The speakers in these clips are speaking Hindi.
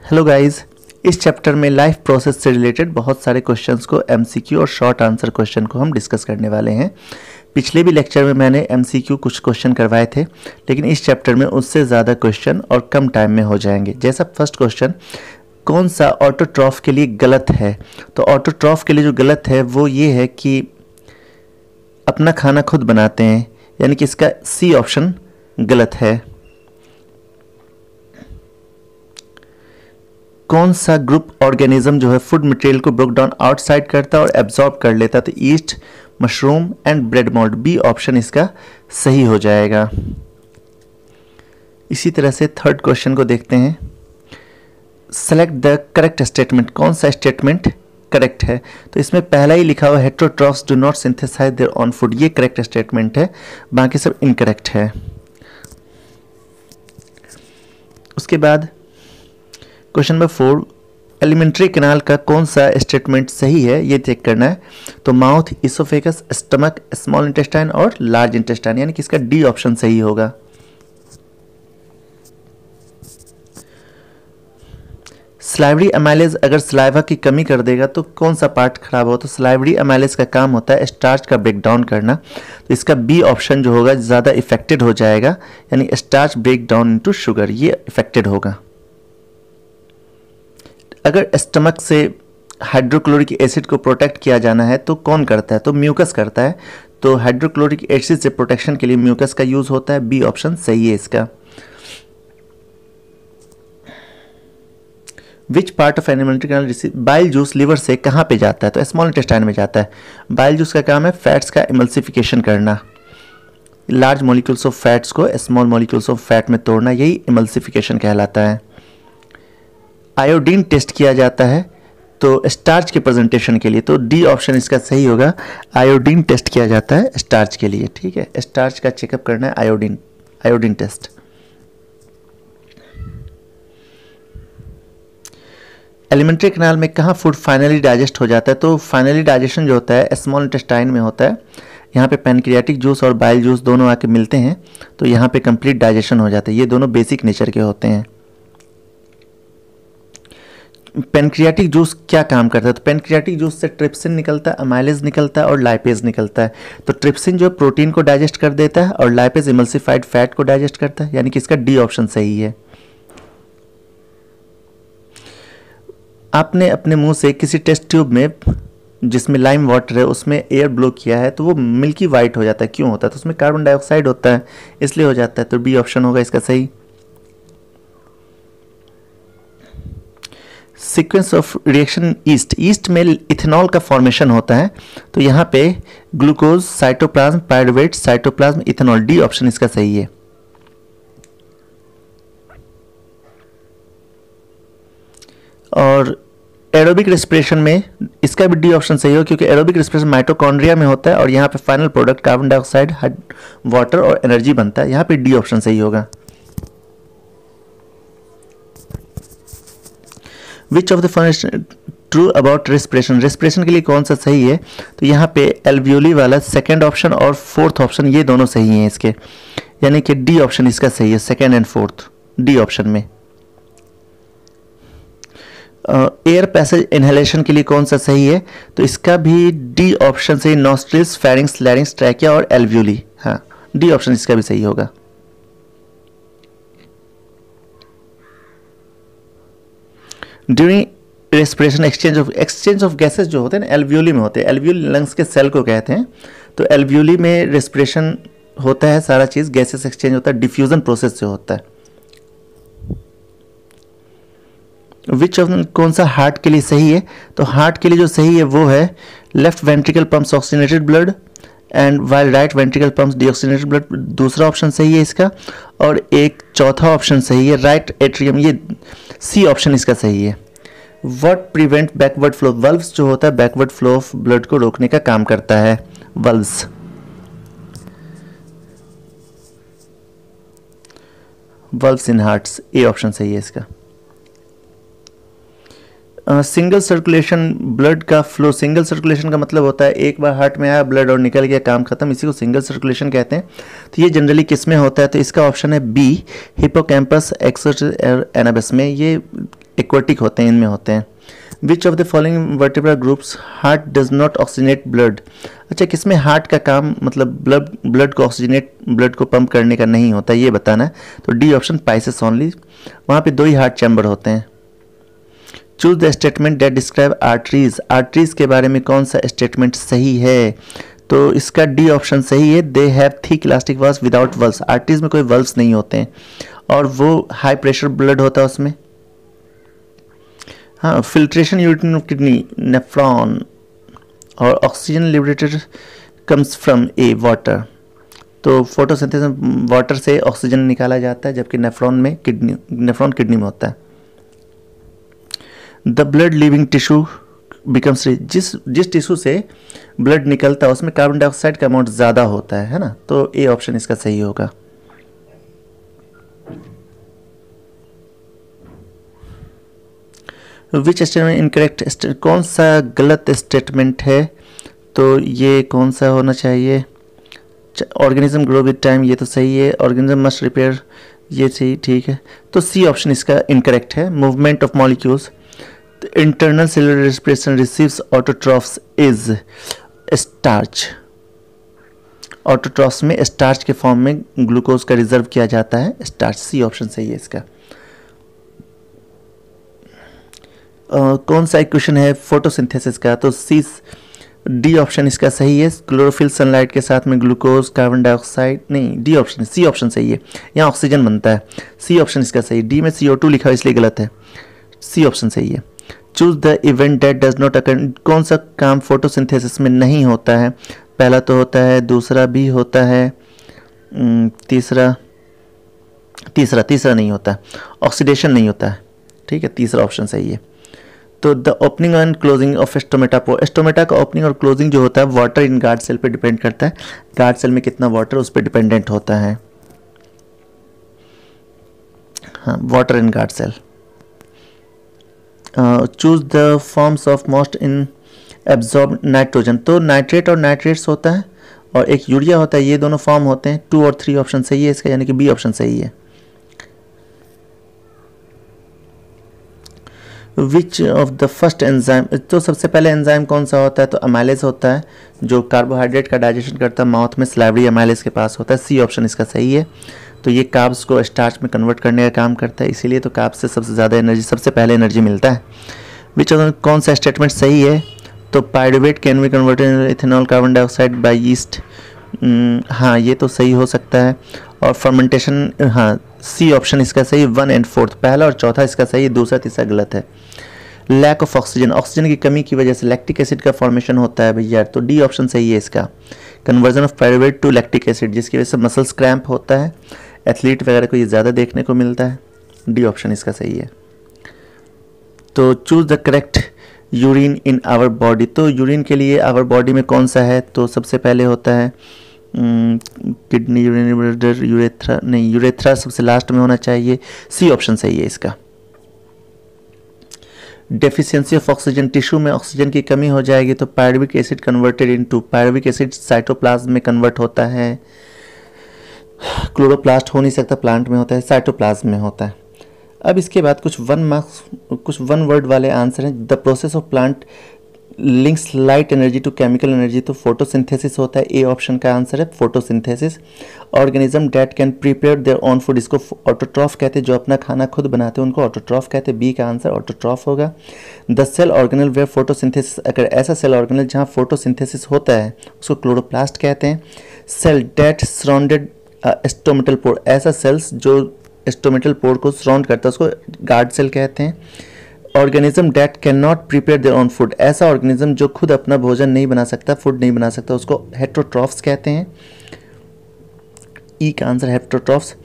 हेलो गाइस, इस चैप्टर में लाइफ प्रोसेस से रिलेटेड बहुत सारे क्वेश्चंस को एमसीक्यू और शॉर्ट आंसर क्वेश्चन को हम डिस्कस करने वाले हैं। पिछले भी लेक्चर में मैंने एमसीक्यू कुछ क्वेश्चन करवाए थे, लेकिन इस चैप्टर में उससे ज़्यादा क्वेश्चन और कम टाइम में हो जाएंगे। जैसा फर्स्ट क्वेश्चन, कौन सा ऑटोट्रॉफ के लिए गलत है? तो ऑटोट्रॉफ के लिए जो गलत है वो ये है कि अपना खाना खुद बनाते हैं, यानी कि इसका सी ऑप्शन गलत है। कौन सा ग्रुप ऑर्गेनिज्म जो है फूड मटेरियल को ब्रोक डाउन आउटसाइड करता है और एब्जॉर्ब कर लेता है? तो yeast, mushroom and bread mold, B option इसका सही हो जाएगा। इसी तरह से थर्ड क्वेश्चन को देखते हैं। सेलेक्ट द करेक्ट स्टेटमेंट, कौन सा स्टेटमेंट करेक्ट है? तो इसमें पहला ही लिखा हुआ heterotrophs do not synthesize their own food, ये करेक्ट स्टेटमेंट है, बाकी सब इनकरेक्ट है। उसके बाद क्वेश्चन नंबर 4, एलिमेंट्री कैनाल का कौन सा स्टेटमेंट सही है, ये चेक करना है। तो mouth, oesophagus, stomach, small intestine और लार्ज इंटेस्टाइन, यानी कि इसका डी ऑप्शन सही होगा। स्लाइवरी अमाइलेज अगर सलाइवा की कमी कर देगा तो कौन सा पार्ट खराब हो? तो स्लाइवरी अमाइलेज का काम होता है स्टार्च का ब्रेक डाउन करना, तो इसका बी ऑप्शन जो होगा ज़्यादा इफेक्टेड हो जाएगा, यानी starch break down into sugar, ये इफेक्टेड होगा। अगर स्टमक से हाइड्रोक्लोरिक एसिड को प्रोटेक्ट किया जाना है तो कौन करता है? तो म्यूकस करता है, तो हाइड्रोक्लोरिक एसिड से प्रोटेक्शन के लिए म्यूकस का यूज होता है, बी ऑप्शन सही है इसका। Which part of alimentary canal receive bile juice liver से कहाँ पे जाता है? तो स्मॉल इंटेस्टाइन में जाता है। बाइल जूस का काम है फैट्स का इमल्सिफिकेशन करना, लार्ज मॉलिक्यूल्स ऑफ फैट्स को स्मॉल मॉलिक्यूल्स ऑफ फैट में तोड़ना, यही इमल्सिफिकेशन कहलाता है। आयोडीन टेस्ट किया जाता है तो स्टार्च के प्रेजेंटेशन के लिए, तो डी ऑप्शन इसका सही होगा, आयोडीन टेस्ट किया जाता है स्टार्च के लिए। ठीक है, स्टार्च का चेकअप करना है, आयोडीन टेस्ट। एलिमेंट्री कैनाल में कहाँ फूड फाइनली डाइजेस्ट हो जाता है? तो फाइनली डाइजेशन जो होता है स्मॉल इंटेस्टाइन में होता है, यहाँ पे पैनक्रियाटिक जूस और बाइल जूस दोनों आके मिलते हैं, तो यहाँ पे कंप्लीट डाइजेशन हो जाता है। ये दोनों बेसिक नेचर के होते हैं। पैनक्रियाटिक जूस क्या काम करता है? तो पैनक्रियाटिक जूस से ट्रिप्सिन निकलता है, अमाइलेज निकलता है और लाइपेज निकलता है। तो ट्रिप्सिन जो प्रोटीन को डाइजेस्ट कर देता है और लाइपेज इमल्सिफाइड फैट को डाइजेस्ट करता है, यानी कि इसका डी ऑप्शन सही है। आपने अपने मुंह से किसी टेस्ट ट्यूब में जिसमें लाइम वाटर है उसमें एयर ब्लो किया है तो वो मिल्की वाइट हो जाता है, क्यों होता है? तो उसमें कार्बन डाइऑक्साइड होता है, इसलिए हो जाता है, तो बी ऑप्शन होगा इसका सही। सीक्वेंस ऑफ रिएक्शन ईस्ट में इथेनॉल का फॉर्मेशन होता है, तो यहाँ पे glucose, cytoplasm, pyruvate, cytoplasm, ethanol, D option इसका सही है। और एरोबिक रेस्पिरेशन में इसका भी डी ऑप्शन सही हो, क्योंकि एरोबिक रेस्पिरेशन माइटोकॉन्ड्रिया में होता है और यहाँ पे final product carbon dioxide, water और एनर्जी बनता है, यहाँ पे डी ऑप्शन सही होगा। Which of the following true about respiration, respiration के लिए कौन सा सही है? तो यहाँ पे एल्वियोली वाला सेकेंड ऑप्शन और फोर्थ ऑप्शन ये दोनों सही हैं इसके, यानी कि डी ऑप्शन इसका सही है, second and fourth D option में। एयर पैसेज इनहेलेशन के लिए कौन सा सही है? तो इसका भी डी ऑप्शन सही, नॉस्ट्रिल्स, फेरिंग्स, लैरिंग्स, ट्रैकिया और एल्वियोली, हाँ डी ऑप्शन इसका भी सही होगा। During respiration exchange of gases जो होते हैं ना एल्वियोली में होते हैं, एल्वियोली लंग्स के सेल को कहते हैं, तो एल्वियोली में रेस्पिरेशन होता है, सारा चीज़ गैसेस एक्सचेंज होता है, डिफ्यूजन प्रोसेस से होता है। विच ऑफ कौन सा हार्ट के लिए सही है? तो हार्ट के लिए जो सही है वो है left ventricle pumps oxygenated blood and while right ventricle pumps deoxygenated blood, दूसरा ऑप्शन सही है इसका। और एक चौथा ऑप्शन सही है राइट एट्रियम, ये सी ऑप्शन इसका सही है। What prevent backward flow, valves जो होता है बैकवर्ड फ्लो ऑफ ब्लड को रोकने का काम करता है, valves. Valves in hearts, A option सही है इसका। सिंगल सर्कुलेशन, ब्लड का फ्लो, सिंगल सर्कुलेशन का मतलब होता है एक बार हार्ट में आया ब्लड और निकल गया, काम खत्म, इसी को सिंगल सर्कुलेशन कहते हैं। तो ये जनरली किस में होता है? तो इसका ऑप्शन है बी, हिपोकैम्पस, एक्सोस और एनाबस में। ये एक्वाटिक होते हैं, इनमें होते हैं। Which of the following vertebra groups heart does not oxygenate blood. अच्छा, किसमें हार्ट का काम मतलब ब्लड को ऑक्सीजनेट, ब्लड को पंप करने का नहीं होता, ये बताना है। तो डी ऑप्शन, पाइसेस ओनली, वहाँ पे 2 ही हार्ट चैम्बर होते हैं। Choose the statement that describe arteries. Arteries के बारे में कौन सा स्टेटमेंट सही है? तो इसका डी ऑप्शन सही है, they have thick elastic walls without valves. Arteries में कोई वल्व्स नहीं होते हैं और वो हाई प्रेशर ब्लड होता है उसमें। हाँ, filtration unit of kidney, nephron और oxygen liberated comes from a water. तो फोटोसिंथेसिस वाटर से ऑक्सीजन निकाला जाता है, जबकि नेफ्रॉन किडनी में होता है। The blood living tissue becomes rich. जिस टिश्यू से ब्लड निकलता है उसमें कार्बन डाइऑक्साइड का अमाउंट ज़्यादा होता है ना, तो ए ऑप्शन इसका सही होगा। विच स्टेटमेंट इनकरेक्ट, कौन सा गलत स्टेटमेंट है? तो ये कौन सा होना चाहिए? ऑर्गेनिज्म ग्रो विद टाइम, ये तो सही है। ऑर्गेनिज्म मस्ट रिपेयर, ये सही, ठीक है। तो सी ऑप्शन इसका इनकरेक्ट है। Movement of molecules, internal cellular respiration receives autotrophs is starch. Autotrophs में स्टार्च के फॉर्म में ग्लूकोज का रिजर्व किया जाता है, स्टार्च। सी ऑप्शन सही है इसका। कौन सा इक्वेशन है फोटोसिंथेसिस का? तो सी, डी ऑप्शन इसका सही है। क्लोरोफिल सनलाइट के साथ में ग्लूकोज, कार्बन डाइऑक्साइड, नहीं, डी ऑप्शन, सी ऑप्शन सही है। यहाँ ऑक्सीजन बनता है, सी ऑप्शन इसका सही। डी में CO2 लिखा है इसलिए गलत है, सी ऑप्शन सही है। Choose the event that does not occur, कौन सा काम फोटोसिंथेसिस में नहीं होता है? पहला तो होता है, दूसरा भी होता है, तीसरा नहीं होता, ऑक्सीडेशन नहीं होता है, ठीक है, तीसरा ऑप्शन सही है। तो the opening and closing of stomata pore, stomata का ओपनिंग और क्लोजिंग जो होता है वाटर इन गार्ड सेल पे डिपेंड करता है। गार्ड सेल में कितना वाटर उस पर डिपेंडेंट होता है। हाँ, water in guard cell. Choose the forms of most in absorb nitrogen. तो नाइट्रेट और नाइट्रेट्स होता है और एक यूरिया होता है, ये दोनों फॉर्म होते हैं। 2 और 3 ऑप्शन सही है इसका, यानी कि बी ऑप्शन सही है। Which of the first enzyme, तो सबसे पहले एंजाइम कौन सा होता है? तो अमाइलेज होता है, जो कार्बोहाइड्रेट का डाइजेशन करता है, माउथ में स्लाइवरी अमाइलेज के पास होता है। सी ऑप्शन इसका सही है। तो ये कार्ब्स को स्टार्च में कन्वर्ट करने का काम करता है, इसीलिए तो कार्ब्स से सबसे ज़्यादा एनर्जी, सबसे पहले एनर्जी मिलता है। विच कौन सा स्टेटमेंट सही है? तो pyruvate can be converted ethanol carbon dioxide by yeast, हाँ ये तो सही हो सकता है। और फर्मेंटेशन, हाँ सी ऑप्शन इसका सही। 1 और 4, पहला और चौथा इसका सही, दूसरा तीसरा गलत है। लैक ऑफ ऑक्सीजन, ऑक्सीजन की कमी की वजह से लैक्टिक एसिड का फॉर्मेशन होता है भैया, तो डी ऑप्शन सही है इसका। Conversion of pyruvate to lactic acid, जिसकी वजह से मसल्स क्रैम्प होता है, एथलीट वगैरह को ये ज़्यादा देखने को मिलता है। डी ऑप्शन इसका सही है। तो choose the correct urine in our body. तो यूरिन के लिए आवर बॉडी में कौन सा है? तो सबसे पहले होता है किडनी, यूरिन, यूरेथ्रा, नहीं यूरेथ्रा सबसे लास्ट में होना चाहिए। सी ऑप्शन सही है इसका। डेफिशिएंसी ऑफ ऑक्सीजन, टिश्यू में ऑक्सीजन की कमी हो जाएगी तो pyruvic acid converted into, pyruvic acid cytoplasm में कन्वर्ट होता है। क्लोरोप्लास्ट हो नहीं सकता, प्लांट में होता है, साइटोप्लाज्म में होता है। अब इसके बाद कुछ 1 मार्क्स, कुछ 1 वर्ड वाले आंसर हैं। The process of plant links light energy to chemical energy, तो फोटोसिंथेसिस होता है, ए ऑप्शन का आंसर है photosynthesis. Organism that can prepare their own food, इसको ऑटोट्रॉफ कहते हैं, जो अपना खाना खुद बनाते हैं उनको ऑटोट्रॉफ कहते हैं, बी का आंसर ऑटोट्रॉफ होगा। The cell organelle where photosynthesis, अगर ऐसा सेल ऑर्गेनल जहाँ फोटोसिंथेसिस होता है उसको क्लोरोप्लास्ट कहते हैं। Cell that surrounded stomatal pore, ऐसा सेल्स जो स्टोमेटल पोर को सराउंड करता है उसको गार्ड सेल कहते हैं। Organism that can not prepare their own food, ऐसा ऑर्गेनिज्म जो खुद अपना भोजन नहीं बना सकता, फूड नहीं बना सकता, उसको हेट्रोट्रॉफ्स कहते हैं। ई का answer heterotrophs.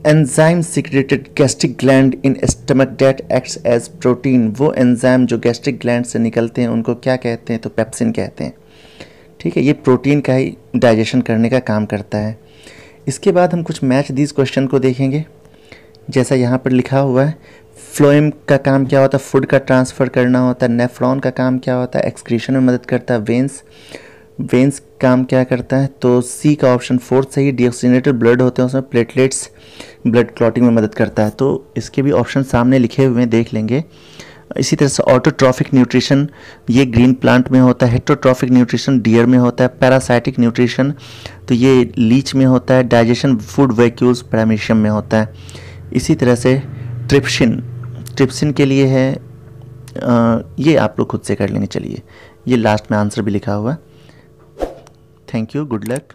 Enzyme secreted gastric gland in stomach that acts as protein, वो एंजाइम जो गैस्ट्रिक ग्लैंड से निकलते हैं उनको क्या कहते हैं? तो पेप्सिन कहते हैं, ठीक है। ये प्रोटीन का ही डाइजेशन करने का काम करता है। इसके बाद हम कुछ मैच दीज क्वेश्चन को देखेंगे। जैसा यहाँ पर लिखा हुआ है, फ्लोएम का काम क्या होता है? फूड का ट्रांसफ़र करना होता है। नेफ्रॉन का काम क्या होता है? एक्सक्रीशन में मदद करता है। वेंस वेंस काम क्या करता है, तो सी का ऑप्शन फोर्थ सही। डीऑक्सीजनेटेड ब्लड होते हैं, उसमें प्लेटलेट्स ब्लड क्लॉटिंग में मदद करता है, तो इसके भी ऑप्शन सामने लिखे हुए हैं, देख लेंगे। इसी तरह से ऑटोट्रॉफिक न्यूट्रिशन ये ग्रीन प्लांट में होता है, हेट्रोट्रॉफिक न्यूट्रिशन डियर में होता है, पैरासाइटिक न्यूट्रिशन तो ये लीच में होता है, डाइजेशन फूड वैक्यूल्स पैरामीशियम में होता है। इसी तरह से ट्रिप्सिन के लिए है, ये आप लोग खुद से कर लेंगे। चलिए, ये लास्ट में आंसर भी लिखा हुआ है। Thank you, good luck.